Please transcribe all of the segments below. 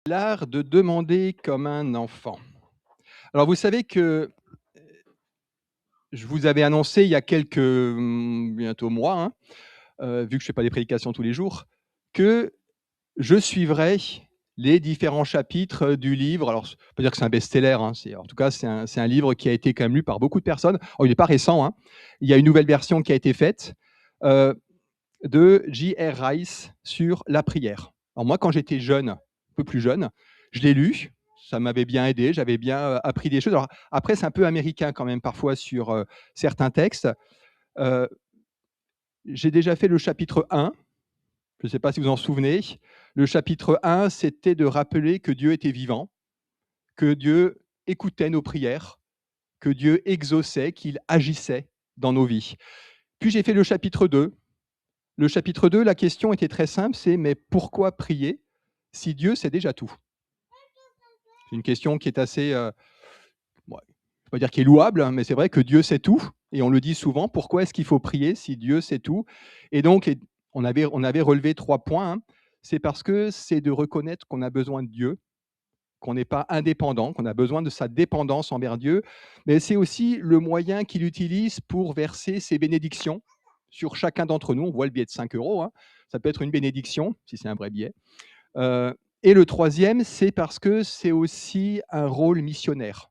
L'art de demander comme un enfant. Alors vous savez que je vous avais annoncé il y a quelques, bientôt mois, hein, vu que je fais pas des prédications tous les jours, que je suivrais les différents chapitres du livre. Alors, je peux pas dire que c'est un best-seller, hein, en tout cas, c'est un livre qui a été quand même lu par beaucoup de personnes. Oh, il n'est pas récent, hein. Il y a une nouvelle version qui a été faite, heu, de J.R. Rice sur la prière. Alors moi, quand j'étais jeune, un peu plus jeune, je l'ai lu, ça m'avait bien aidé, j'avais bien, appris des choses. Alors après, c'est un peu américain quand même parfois sur, certains textes. Heu, j'ai déjà fait le chapitre 1, je ne sais pas si vous en souvenez. Le chapitre 1, c'était de rappeler que Dieu était vivant, que Dieu écoutait nos prières, que Dieu exauçait, qu'il agissait dans nos vies. Puis j'ai fait le chapitre 2. Le chapitre 2, la question était très simple, c'est: «Mais pourquoi prier si Dieu sait déjà tout?» C'est une question qui est assez, ouais, je ne vais pas dire qui est louable, hein, mais c'est vrai que Dieu sait tout et on le dit souvent. Pourquoi est-ce qu'il faut prier si Dieu sait tout? Et donc on avait relevé 3 points, hein. C'est parce que c'est de reconnaître qu'on a besoin de Dieu, qu'on n'est pas indépendant, qu'on a besoin de sa dépendance envers Dieu, mais c'est aussi le moyen qu'il utilise pour verser ses bénédictions sur chacun d'entre nous. On voit le billet de 5 €, hein, ça peut être une bénédiction, si c'est un vrai billet. Et le troisième, c'est parce que c'est aussi un rôle missionnaire.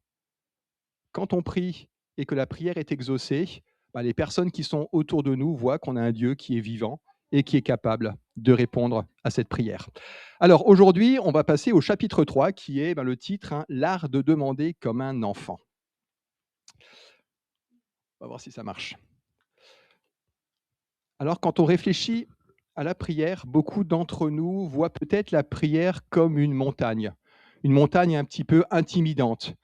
Quand on prie et que la prière est exaucée, bah, les personnes qui sont autour de nous voient qu'on a un Dieu qui est vivant et qui est capable de répondre à cette prière. Alors aujourd'hui, on va passer au chapitre 3 qui est le titre, hein, l'art de demander comme un enfant. On va voir si ça marche. Alors quand on réfléchit à la prière, beaucoup d'entre nous voient peut-être la prière comme une montagne un petit peu intimidante.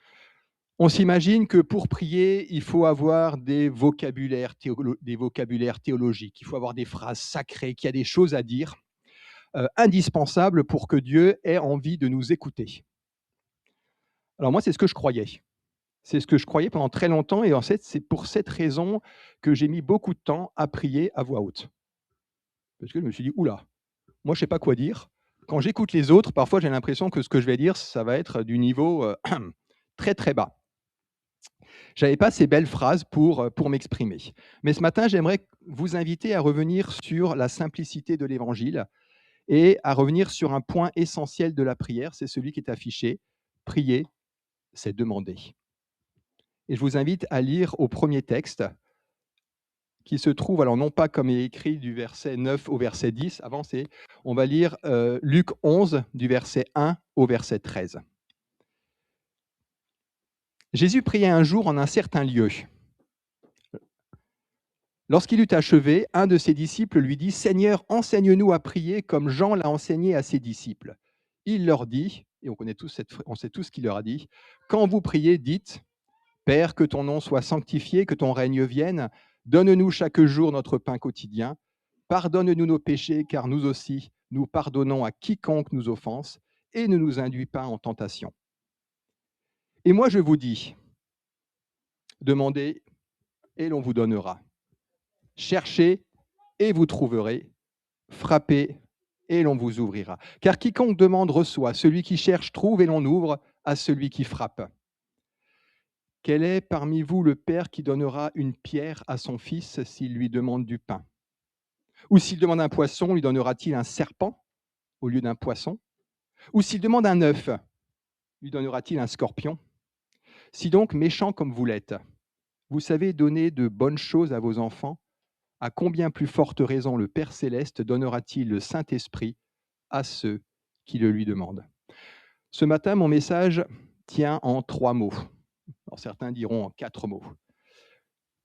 On s'imagine que pour prier, il faut avoir des vocabulaires théologiques, il faut avoir des phrases sacrées, qu'il y a des choses à dire, indispensables pour que Dieu ait envie de nous écouter. Alors moi, c'est ce que je croyais. C'est ce que je croyais pendant très longtemps et en fait, c'est pour cette raison que j'ai mis beaucoup de temps à prier à voix haute. Parce que je me suis dit: «Ouh là, moi je sais pas quoi dire». Quand j'écoute les autres, parfois j'ai l'impression que ce que je vais dire, ça va être du niveau, très, très bas. J'avais pas ces belles phrases pour m'exprimer. Mais ce matin, j'aimerais vous inviter à revenir sur la simplicité de l'Évangile et à revenir sur un point essentiel de la prière, c'est celui qui est affiché: prier, c'est demander. Et je vous invite à lire au premier texte qui se trouve, alors non pas comme il est écrit du verset 9 au verset 10, avant on va lire Luc 11 du verset 1 au verset 13. Jésus priait un jour en un certain lieu. Lorsqu'il eut achevé, un de ses disciples lui dit: «Seigneur, enseigne-nous à prier comme Jean l'a enseigné à ses disciples.» Il leur dit, et on sait tous ce qu'il leur a dit: «Quand vous priez, dites: Père, que ton nom soit sanctifié, que ton règne vienne. Donne-nous chaque jour notre pain quotidien. Pardonne-nous nos péchés, car nous aussi, nous pardonnons à quiconque nous offense, et ne nous induis pas en tentation. Et moi je vous dis, demandez et l'on vous donnera. Cherchez et vous trouverez. Frappez et l'on vous ouvrira. Car quiconque demande reçoit, celui qui cherche trouve et l'on ouvre à celui qui frappe. Quel est parmi vous le père qui donnera une pierre à son fils s'il lui demande du pain? Ou s'il demande un poisson, lui donnera-t-il un serpent au lieu d'un poisson? Ou s'il demande un œuf, lui donnera-t-il un scorpion? Si donc, méchant comme vous l'êtes, vous savez donner de bonnes choses à vos enfants, à combien plus forte raison le Père céleste donnera-t-il le Saint-Esprit à ceux qui le lui demandent? Ce matin, mon message tient en 3 mots. Alors certains diront en 4 mots.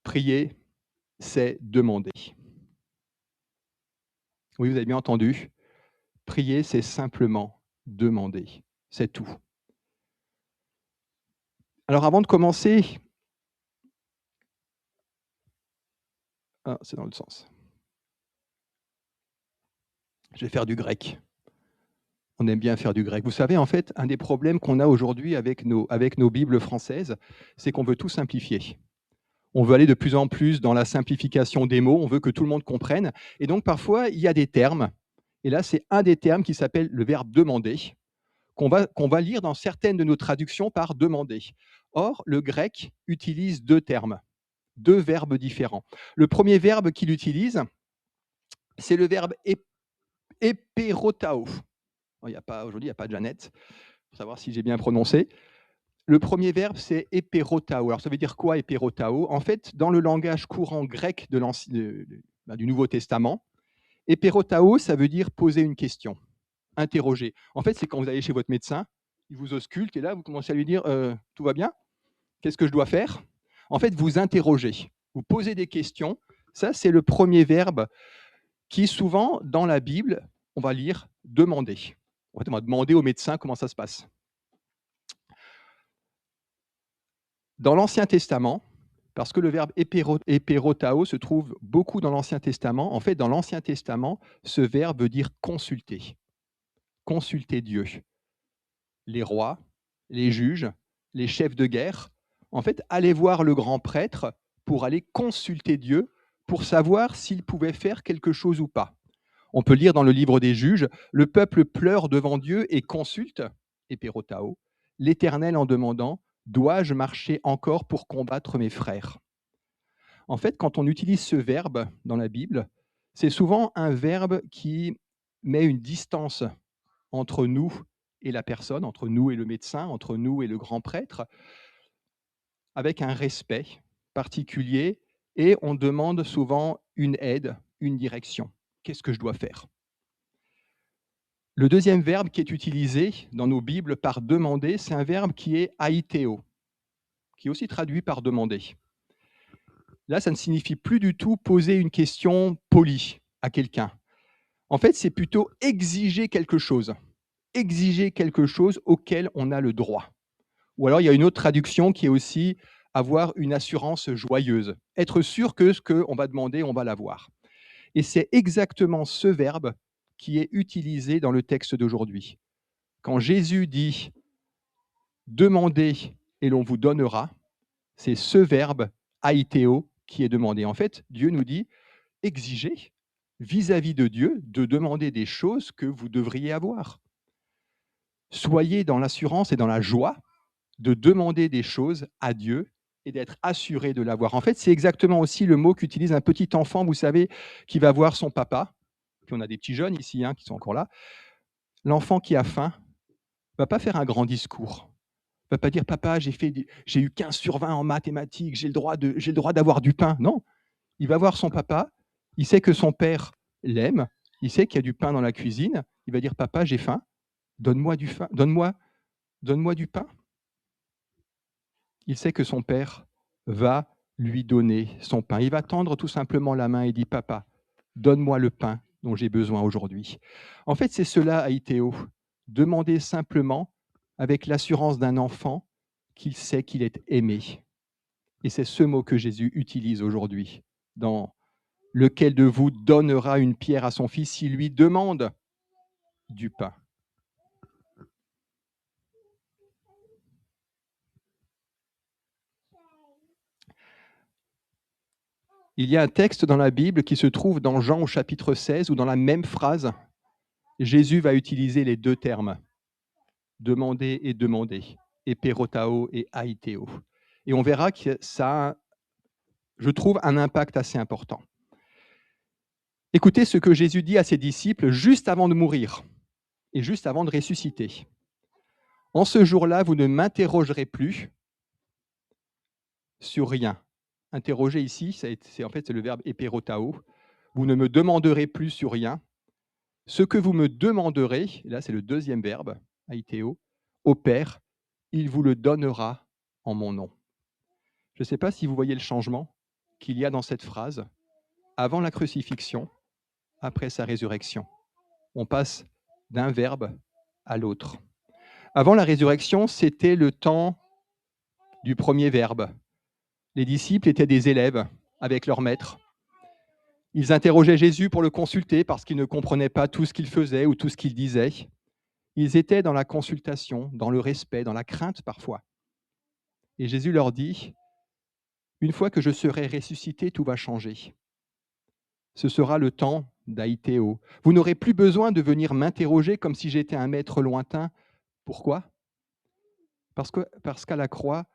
Prier, c'est demander. Oui, vous avez bien entendu. Prier, c'est simplement demander. C'est tout. Alors avant de commencer, c'est dans le sens. Je vais faire du grec. On aime bien faire du grec. Vous savez, en fait, un des problèmes qu'on a aujourd'hui avec nos Bibles françaises, c'est qu'on veut tout simplifier. On veut aller de plus en plus dans la simplification des mots, on veut que tout le monde comprenne. Et donc parfois, il y a des termes, et là c'est un des termes qui s'appelle le verbe demander, qu'on va lire dans certaines de nos traductions par demander. Or, le grec utilise 2 termes, 2 verbes différents. Le premier verbe qu'il utilise, c'est le verbe éperotao. Il y a pas aujourd'hui, il y a pas Jeannette, pour savoir si j'ai bien prononcé. Le premier verbe, c'est éperotao. Alors ça veut dire quoi éperotao? En fait, dans le langage courant grec du Nouveau Testament, éperotao, ça veut dire poser une question, interroger. En fait, c'est quand vous allez chez votre médecin, il vous ausculte et là, vous commencez à lui dire tout va bien? Qu'est-ce que je dois faire? En fait, vous interrogez, vous posez des questions. Ça, c'est le premier verbe qui, souvent, dans la Bible, on va lire demander. En fait, on va demander au médecin comment ça se passe. Dans l'Ancien Testament, parce que le verbe éperotao se trouve beaucoup dans l'Ancien Testament, en fait, dans l'Ancien Testament, ce verbe veut dire consulter. Consulter Dieu. Les rois, les juges, les chefs de guerre, en fait, allaient voir le grand prêtre pour aller consulter Dieu, pour savoir s'il pouvait faire quelque chose ou pas. On peut lire dans le livre des Juges, le peuple pleure devant Dieu et consulte, éperotao, l'Éternel en demandant, dois-je marcher encore pour combattre mes frères? En fait, quand on utilise ce verbe dans la Bible, c'est souvent un verbe qui met une distance entre nous et la personne, entre nous et le médecin, entre nous et le grand prêtre, avec un respect particulier, et on demande souvent une aide, une direction. Qu'est-ce que je dois faire? Le deuxième verbe qui est utilisé dans nos Bibles par demander, c'est un verbe qui est aiteo, qui est aussi traduit par demander. Là, ça ne signifie plus du tout poser une question polie à quelqu'un. En fait, c'est plutôt exiger quelque chose auquel on a le droit. Ou alors, il y a une autre traduction qui est aussi avoir une assurance joyeuse, être sûr que ce qu'on va demander, on va l'avoir. Et c'est exactement ce verbe qui est utilisé dans le texte d'aujourd'hui. Quand Jésus dit « demandez et l'on vous donnera », c'est ce verbe « aiteo » qui est demandé. En fait, Dieu nous dit « exigez vis-à-vis de Dieu de demander des choses que vous devriez avoir. Soyez dans l'assurance et dans la joie de demander des choses à Dieu et d'être assuré de l'avoir. » En fait, c'est exactement aussi le mot qu'utilise un petit enfant, vous savez, qui va voir son papa. Puis on a des petits jeunes ici qui sont encore là. L'enfant qui a faim ne va pas faire un grand discours. Il ne va pas dire « Papa, j'ai eu 15 sur 20 en mathématiques, j'ai le droit d'avoir du pain. » Non, il va voir son papa, il sait que son père l'aime, il sait qu'il y a du pain dans la cuisine, il va dire « Papa, j'ai faim, donne-moi du pain. » Il sait que son père va lui donner son pain. Il va tendre tout simplement la main et dit « Papa, donne-moi le pain dont j'ai besoin aujourd'hui. » En fait, c'est cela, aiteo. Demander simplement avec l'assurance d'un enfant qu'il sait qu'il est aimé. Et c'est ce mot que Jésus utilise aujourd'hui. Dans « Lequel de vous donnera une pierre à son fils s'il lui demande du pain ?» Il y a un texte dans la Bible qui se trouve dans Jean au chapitre 16 où dans la même phrase, Jésus va utiliser les 2 termes, demander et demander, éperotao et aiteo. Et on verra que ça a, je trouve, un impact assez important. Écoutez ce que Jésus dit à ses disciples juste avant de mourir et juste avant de ressusciter. « En ce jour-là, vous ne m'interrogerez plus sur rien. » Interroger ici, c'est le verbe éperotao. Vous ne me demanderez plus sur rien. Ce que vous me demanderez, et là c'est le deuxième verbe, aiteo, au Père, il vous le donnera en mon nom. Je ne sais pas si vous voyez le changement qu'il y a dans cette phrase, avant la crucifixion, après sa résurrection. On passe d'un verbe à l'autre. Avant la résurrection, c'était le temps du premier verbe. Les disciples étaient des élèves avec leur maître. Ils interrogeaient Jésus pour le consulter parce qu'ils ne comprenaient pas tout ce qu'il faisait ou tout ce qu'il disait. Ils étaient dans la consultation, dans le respect, dans la crainte parfois. Et Jésus leur dit, « Une fois que je serai ressuscité, tout va changer. Ce sera le temps d'aiteo. Vous n'aurez plus besoin de venir m'interroger comme si j'étais un maître lointain Pourquoi? Parce qu'à la croix,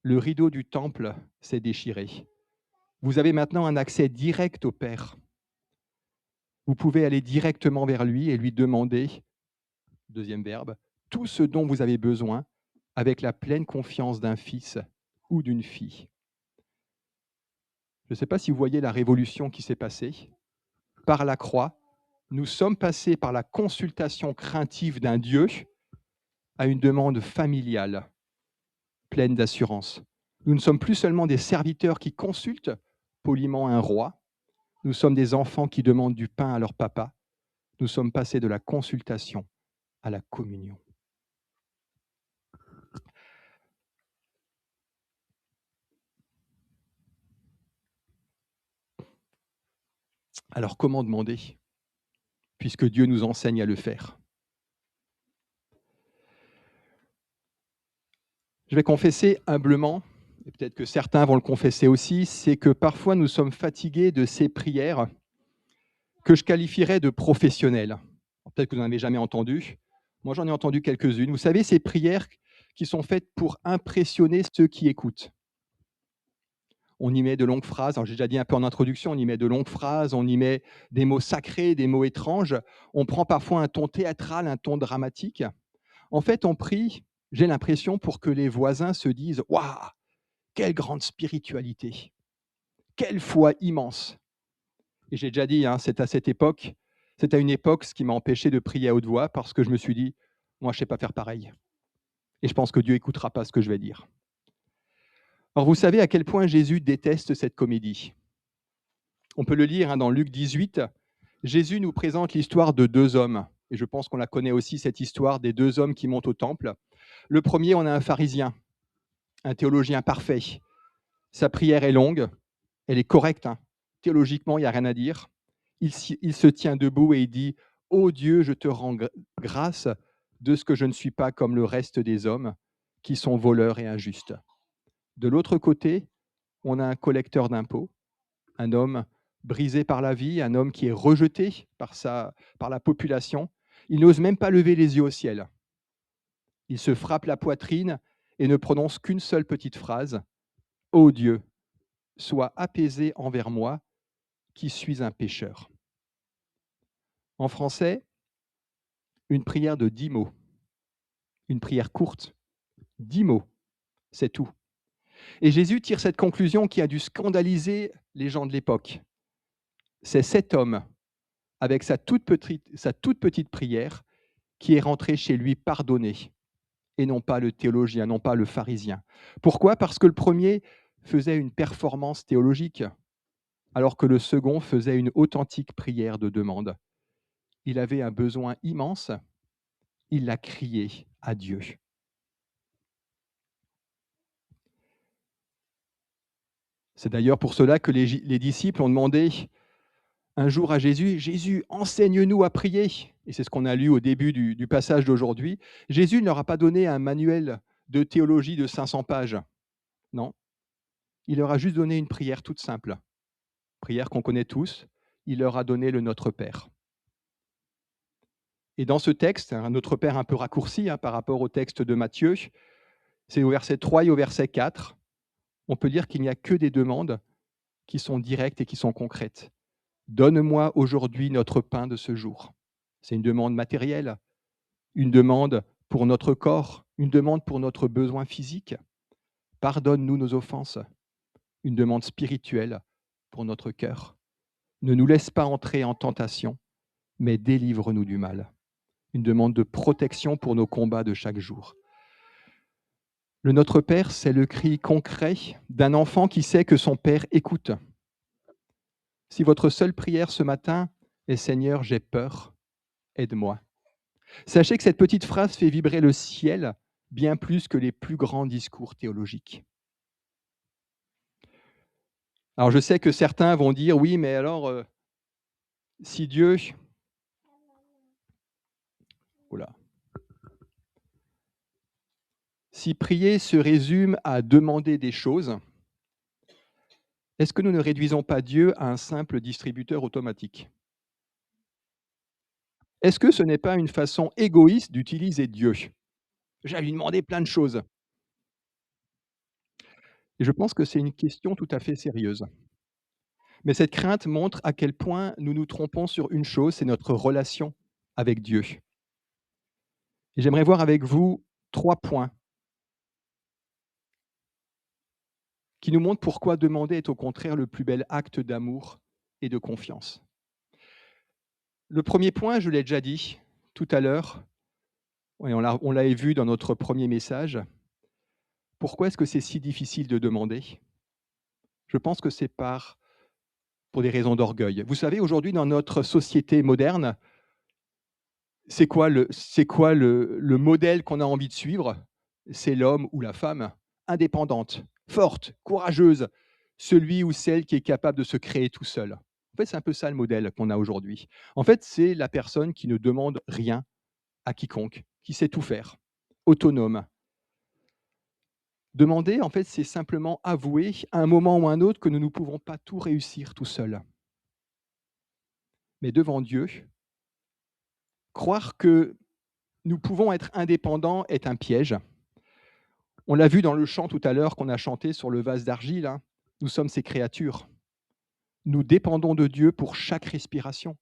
le rideau du temple s'est déchiré. Vous avez maintenant un accès direct au Père. Vous pouvez aller directement vers lui et lui demander, deuxième verbe, tout ce dont vous avez besoin avec la pleine confiance d'un fils ou d'une fille. Je ne sais pas si vous voyez la révolution qui s'est passée. Par la croix, nous sommes passés par la consultation craintive d'un Dieu à une demande familiale, pleine d'assurance. Nous ne sommes plus seulement des serviteurs qui consultent poliment un roi, nous sommes des enfants qui demandent du pain à leur papa. Nous sommes passés de la consultation à la communion. Alors comment demander, puisque Dieu nous enseigne à le faire? Je vais confesser humblement, et peut-être que certains vont le confesser aussi, c'est que parfois nous sommes fatigués de ces prières que je qualifierais de professionnelles. Peut-être que vous n'en avez jamais entendu. Moi, j'en ai entendu quelques-unes. Vous savez, ces prières qui sont faites pour impressionner ceux qui écoutent. On y met de longues phrases. Alors, j'ai déjà dit un peu en introduction, on y met de longues phrases, on y met des mots sacrés, des mots étranges. On prend parfois un ton théâtral, un ton dramatique. En fait, on prie, j'ai l'impression, pour que les voisins se disent « Waouh, quelle grande spiritualité! Quelle foi immense !» Et j'ai déjà dit, hein, c'est à une époque ce qui m'a empêché de prier à haute voix parce que je me suis dit « Moi, je ne sais pas faire pareil. » Et je pense que Dieu n'écoutera pas ce que je vais dire. Alors, vous savez à quel point Jésus déteste cette comédie. On peut le lire hein, dans Luc 18. Jésus nous présente l'histoire de deux hommes. Et je pense qu'on la connaît aussi, cette histoire des deux hommes qui montent au temple. Le premier, on a un pharisien, un théologien parfait. Sa prière est longue, elle est correcte. Hein. Théologiquement, il n'y a rien à dire. Il se tient debout et il dit « Ô Dieu, je te rends grâce de ce que je ne suis pas comme le reste des hommes, qui sont voleurs et injustes. » De l'autre côté, on a un collecteur d'impôts, un homme brisé par la vie, un homme qui est rejeté par la population. Il n'ose même pas lever les yeux au ciel. Il se frappe la poitrine et ne prononce qu'une seule petite phrase « Ô Dieu, sois apaisé envers moi, qui suis un pécheur. » En français, une prière de 10 mots, une prière courte, 10 mots, c'est tout. Et Jésus tire cette conclusion qui a dû scandaliser les gens de l'époque. C'est cet homme, avec sa toute petite prière, qui est rentré chez lui pardonné, et non pas le théologien, non pas le pharisien. Pourquoi? Parce que le premier faisait une performance théologique, alors que le second faisait une authentique prière de demande. Il avait un besoin immense, il l'a crié à Dieu. C'est d'ailleurs pour cela que les disciples ont demandé un jour à Jésus, « Jésus, enseigne-nous à prier ». Et c'est ce qu'on a lu au début du passage d'aujourd'hui. Jésus ne leur a pas donné un manuel de théologie de 500 pages. Non, il leur a juste donné une prière toute simple. Prière qu'on connaît tous. Il leur a donné le Notre Père. Et dans ce texte, un Notre Père un peu raccourci par rapport au texte de Matthieu, c'est au verset 3 et au verset 4, on peut dire qu'il n'y a que des demandes qui sont directes et qui sont concrètes. Donne-moi aujourd'hui notre pain de ce jour. C'est une demande matérielle, une demande pour notre corps, une demande pour notre besoin physique. Pardonne-nous nos offenses, une demande spirituelle pour notre cœur. Ne nous laisse pas entrer en tentation, mais délivre-nous du mal. Une demande de protection pour nos combats de chaque jour. Le Notre Père, c'est le cri concret d'un enfant qui sait que son Père écoute. Si votre seule prière ce matin est « Seigneur, j'ai peur, aide-moi », sachez que cette petite phrase fait vibrer le ciel bien plus que les plus grands discours théologiques. Alors je sais que certains vont dire « Oui, mais alors, si Dieu… » Oula. Si prier se résume à demander des choses, est-ce que nous ne réduisons pas Dieu à un simple distributeur automatique? Est-ce que ce n'est pas une façon égoïste d'utiliser Dieu? J'ai à lui demander plein de choses. Et je pense que c'est une question tout à fait sérieuse. Mais cette crainte montre à quel point nous nous trompons sur une chose, c'est notre relation avec Dieu. Et j'aimerais voir avec vous 3 points qui nous montrent pourquoi demander est au contraire le plus bel acte d'amour et de confiance. Le premier point, je l'ai déjà dit tout à l'heure, et on l'avait vu dans notre premier message. Pourquoi est-ce que c'est si difficile de demander? Je pense que c'est pour des raisons d'orgueil. Vous savez, aujourd'hui, dans notre société moderne, c'est quoi le modèle qu'on a envie de suivre? C'est l'homme ou la femme indépendante, forte, courageuse, celui ou celle qui est capable de se créer tout seul. En fait, c'est un peu ça le modèle qu'on a aujourd'hui. En fait, c'est la personne qui ne demande rien à quiconque, qui sait tout faire, autonome. Demander, en fait, c'est simplement avouer à un moment ou à un autre que nous ne pouvons pas tout réussir tout seuls. Mais devant Dieu, croire que nous pouvons être indépendants est un piège. On l'a vu dans le chant tout à l'heure qu'on a chanté sur le vase d'argile, hein. Nous sommes ses créatures. Nous dépendons de Dieu pour chaque respiration.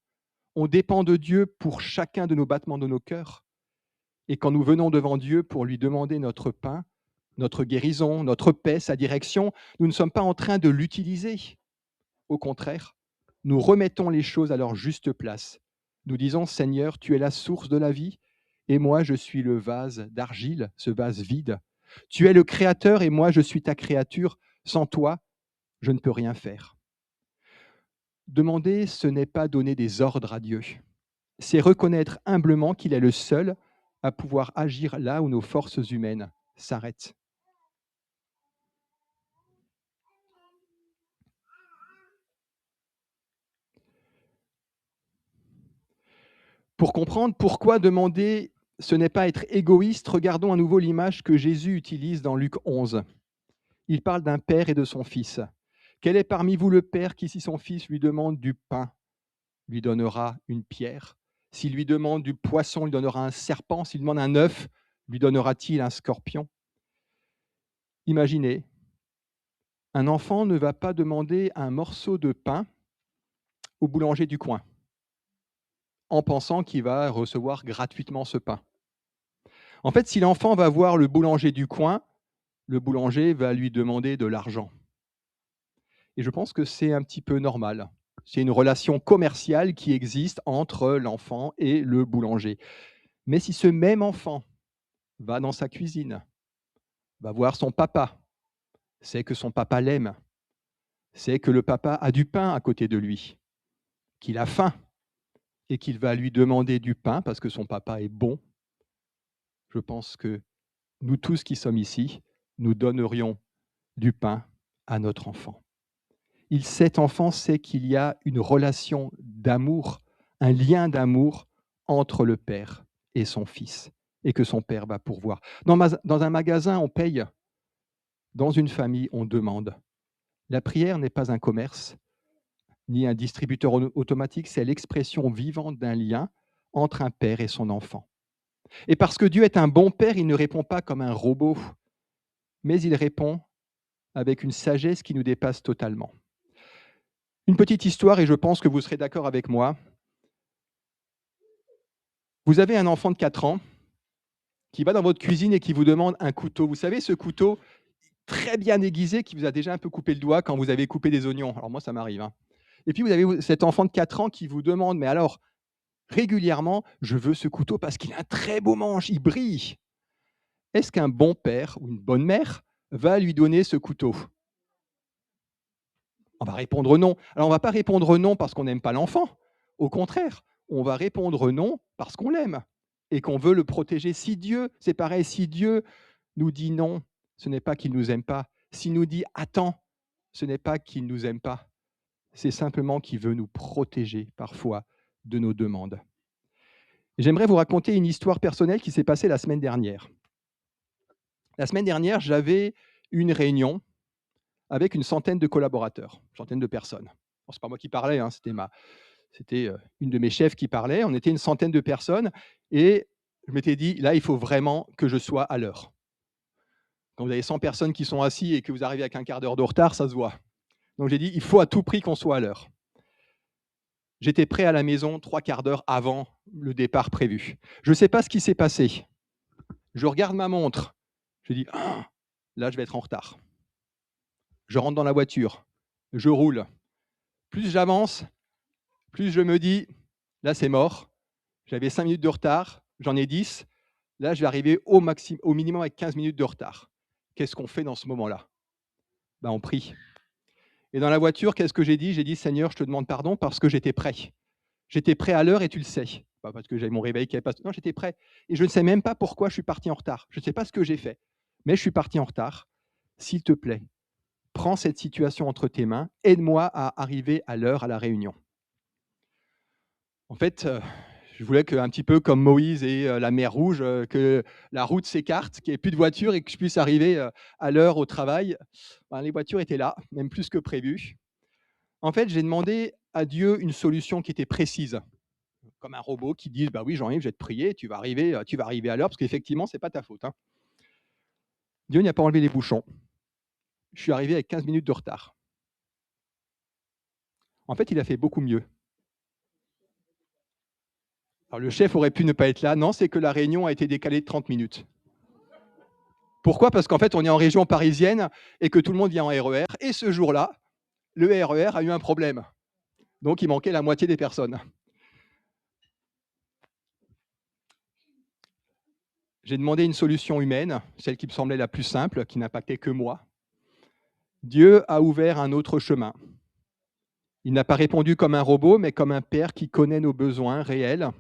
On dépend de Dieu pour chacun de nos battements de nos cœurs. Et quand nous venons devant Dieu pour lui demander notre pain, notre guérison, notre paix, sa direction, nous ne sommes pas en train de l'utiliser. Au contraire, nous remettons les choses à leur juste place. Nous disons, Seigneur, tu es la source de la vie, et moi je suis le vase d'argile, ce vase vide. Tu es le Créateur, et moi je suis ta créature. Sans toi, je ne peux rien faire. Demander, ce n'est pas donner des ordres à Dieu. C'est reconnaître humblement qu'il est le seul à pouvoir agir là où nos forces humaines s'arrêtent. Pour comprendre pourquoi demander, ce n'est pas être égoïste, regardons à nouveau l'image que Jésus utilise dans Luc 11. Il parle d'un père et de son fils. Quel est parmi vous le père qui, si son fils lui demande du pain, lui donnera une pierre? S'il lui demande du poisson, lui donnera un serpent? S'il demande un œuf, lui donnera-t-il un scorpion? Imaginez, un enfant ne va pas demander un morceau de pain au boulanger du coin en pensant qu'il va recevoir gratuitement ce pain. En fait, si l'enfant va voir le boulanger du coin, le boulanger va lui demander de l'argent. Et je pense que c'est un petit peu normal. C'est une relation commerciale qui existe entre l'enfant et le boulanger. Mais si ce même enfant va dans sa cuisine, va voir son papa, sait que son papa l'aime, sait que le papa a du pain à côté de lui, qu'il a faim et qu'il va lui demander du pain parce que son papa est bon, je pense que nous tous qui sommes ici, nous donnerions du pain à notre enfant. Cet enfant sait qu'il y a une relation d'amour, un lien d'amour entre le père et son fils, et que son père va pourvoir. Dans un magasin, on paye. Dans une famille, on demande. La prière n'est pas un commerce, ni un distributeur automatique, c'est l'expression vivante d'un lien entre un père et son enfant. Et parce que Dieu est un bon père, il ne répond pas comme un robot, mais il répond avec une sagesse qui nous dépasse totalement. Une petite histoire, et je pense que vous serez d'accord avec moi. Vous avez un enfant de 4 ans qui va dans votre cuisine et qui vous demande un couteau. Vous savez, ce couteau très bien aiguisé qui vous a déjà un peu coupé le doigt quand vous avez coupé des oignons. Alors moi, ça m'arrive, hein. Et puis vous avez cet enfant de 4 ans qui vous demande, mais alors, régulièrement, je veux ce couteau parce qu'il a un très beau manche, il brille. Est-ce qu'un bon père ou une bonne mère va lui donner ce couteau? On va répondre non. Alors on ne va pas répondre non parce qu'on n'aime pas l'enfant. Au contraire, on va répondre non parce qu'on l'aime et qu'on veut le protéger. Si Dieu, c'est pareil, si Dieu nous dit non, ce n'est pas qu'il ne nous aime pas. S'il nous dit attends, ce n'est pas qu'il ne nous aime pas. C'est simplement qu'il veut nous protéger parfois de nos demandes. J'aimerais vous raconter une histoire personnelle qui s'est passée la semaine dernière. La semaine dernière, j'avais une réunion avec une centaine de collaborateurs, une centaine de personnes. Bon, c'est pas moi qui parlais, hein, c'était une de mes chefs qui parlait. On était une centaine de personnes et je m'étais dit: «Là, il faut vraiment que je sois à l'heure». Quand vous avez 100 personnes qui sont assis et que vous arrivez avec un quart d'heure de retard, ça se voit. Donc j'ai dit: «Il faut à tout prix qu'on soit à l'heure». J'étais prêt à la maison 3/4 d'heure avant le départ prévu. Je ne sais pas ce qui s'est passé. Je regarde ma montre, je dis: «Ah, là, je vais être en retard». Je rentre dans la voiture, je roule. Plus j'avance, plus je me dis: «Là, c'est mort». J'avais 5 minutes de retard, j'en ai 10. Là, je vais arriver au minimum avec 15 minutes de retard. Qu'est-ce qu'on fait dans ce moment-là? Ben, on prie. Et dans la voiture, qu'est-ce que j'ai dit? J'ai dit: «Seigneur, je te demande pardon parce que j'étais prêt. J'étais prêt à l'heure et tu le sais». Pas parce que j'avais mon réveil qui avait pas non, j'étais prêt et je ne sais même pas pourquoi je suis parti en retard. Je ne sais pas ce que j'ai fait, mais je suis parti en retard. S'il te plaît, prends cette situation entre tes mains, aide-moi à arriver à l'heure à la réunion. En fait, je voulais qu'un petit peu comme Moïse et la mer Rouge, que la route s'écarte, qu'il y ait plus de voitures et que je puisse arriver, à l'heure au travail. Ben, les voitures étaient là, même plus que prévu. En fait, j'ai demandé à Dieu une solution qui était précise, comme un robot qui dit: «Bah oui, Jean-Yves, je vais te prier, tu vas arriver à l'heure parce qu'effectivement, c'est pas ta faute, hein». Dieu n'a pas enlevé les bouchons. Je suis arrivé avec 15 minutes de retard. En fait, il a fait beaucoup mieux. Alors le chef aurait pu ne pas être là. Non, c'est que la réunion a été décalée de 30 minutes. Pourquoi? Parce qu'en fait, on est en région parisienne et que tout le monde vient en RER et ce jour-là, le RER a eu un problème. Donc il manquait la moitié des personnes. J'ai demandé une solution humaine, celle qui me semblait la plus simple, qui n'impactait que moi. Dieu a ouvert un autre chemin. Il n'a pas répondu comme un robot, mais comme un père qui connaît nos besoins réels,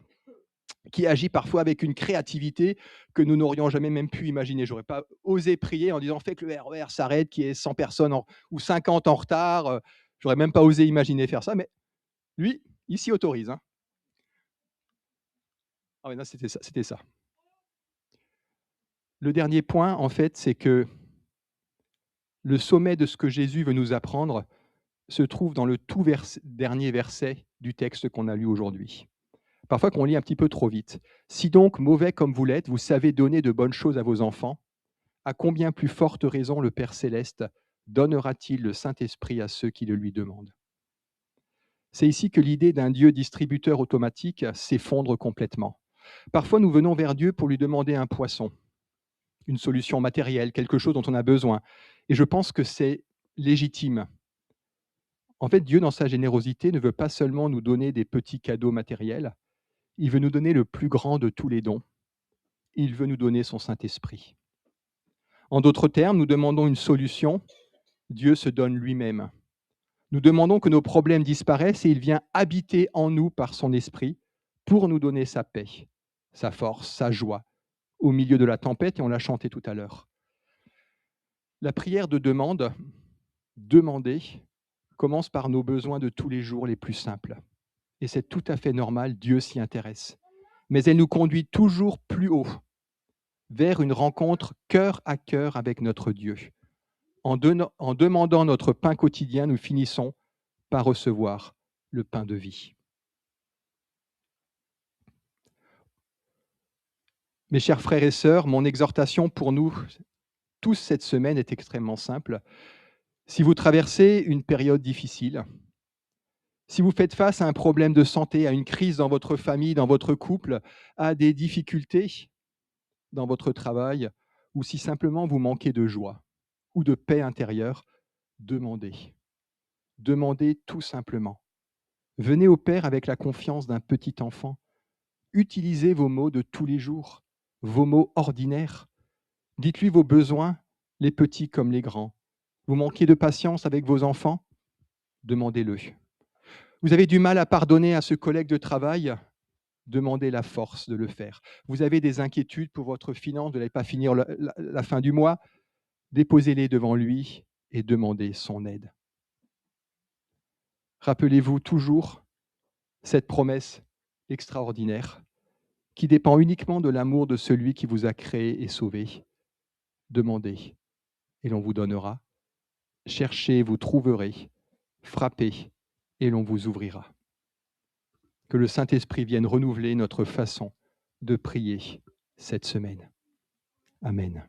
qui agit parfois avec une créativité que nous n'aurions jamais même pu imaginer. J'aurais pas osé prier en disant: «Fais que le RER s'arrête, qu'il y ait 100 personnes ou 50 en retard», j'aurais même pas osé imaginer faire ça, mais lui, il s'y autorise, hein. Ah ouais, non, c'était ça, c'était ça. Le dernier point, en fait, c'est que le sommet de ce que Jésus veut nous apprendre se trouve dans le dernier verset du texte qu'on a lu aujourd'hui. Parfois qu'on lit un petit peu trop vite. «Si donc, mauvais comme vous l'êtes, vous savez donner de bonnes choses à vos enfants, à combien plus forte raison le Père céleste donnera-t-il le Saint-Esprit à ceux qui le lui demandent?» C'est ici que l'idée d'un Dieu distributeur automatique s'effondre complètement. Parfois, nous venons vers Dieu pour lui demander un poisson, une solution matérielle, quelque chose dont on a besoin. Et je pense que c'est légitime. En fait, Dieu, dans sa générosité, ne veut pas seulement nous donner des petits cadeaux matériels, il veut nous donner le plus grand de tous les dons. Il veut nous donner son Saint-Esprit. En d'autres termes, nous demandons une solution, Dieu se donne lui-même. Nous demandons que nos problèmes disparaissent et il vient habiter en nous par son esprit pour nous donner sa paix, sa force, sa joie au milieu de la tempête, et on l'a chanté tout à l'heure. La prière de demande, demander, commence par nos besoins de tous les jours les plus simples. Et c'est tout à fait normal, Dieu s'y intéresse. Mais elle nous conduit toujours plus haut, vers une rencontre cœur à cœur avec notre Dieu. En demandant notre pain quotidien, nous finissons par recevoir le pain de vie. Mes chers frères et sœurs, mon exhortation pour nous tous cette semaine est extrêmement simple. Si vous traversez une période difficile, si vous faites face à un problème de santé, à une crise dans votre famille, dans votre couple, à des difficultés dans votre travail, ou si simplement vous manquez de joie ou de paix intérieure, demandez. Demandez tout simplement. Venez au Père avec la confiance d'un petit enfant. Utilisez vos mots de tous les jours, vos mots ordinaires. Dites-lui vos besoins, les petits comme les grands. Vous manquez de patience avec vos enfants? Demandez-le. Vous avez du mal à pardonner à ce collègue de travail? Demandez la force de le faire. Vous avez des inquiétudes pour votre finance, vous n'allez pas finir la fin du mois? Déposez-les devant lui et demandez son aide. Rappelez-vous toujours cette promesse extraordinaire qui dépend uniquement de l'amour de celui qui vous a créé et sauvé. Demandez et l'on vous donnera. Cherchez, vous trouverez. Frappez et l'on vous ouvrira. Que le Saint-Esprit vienne renouveler notre façon de prier cette semaine. Amen.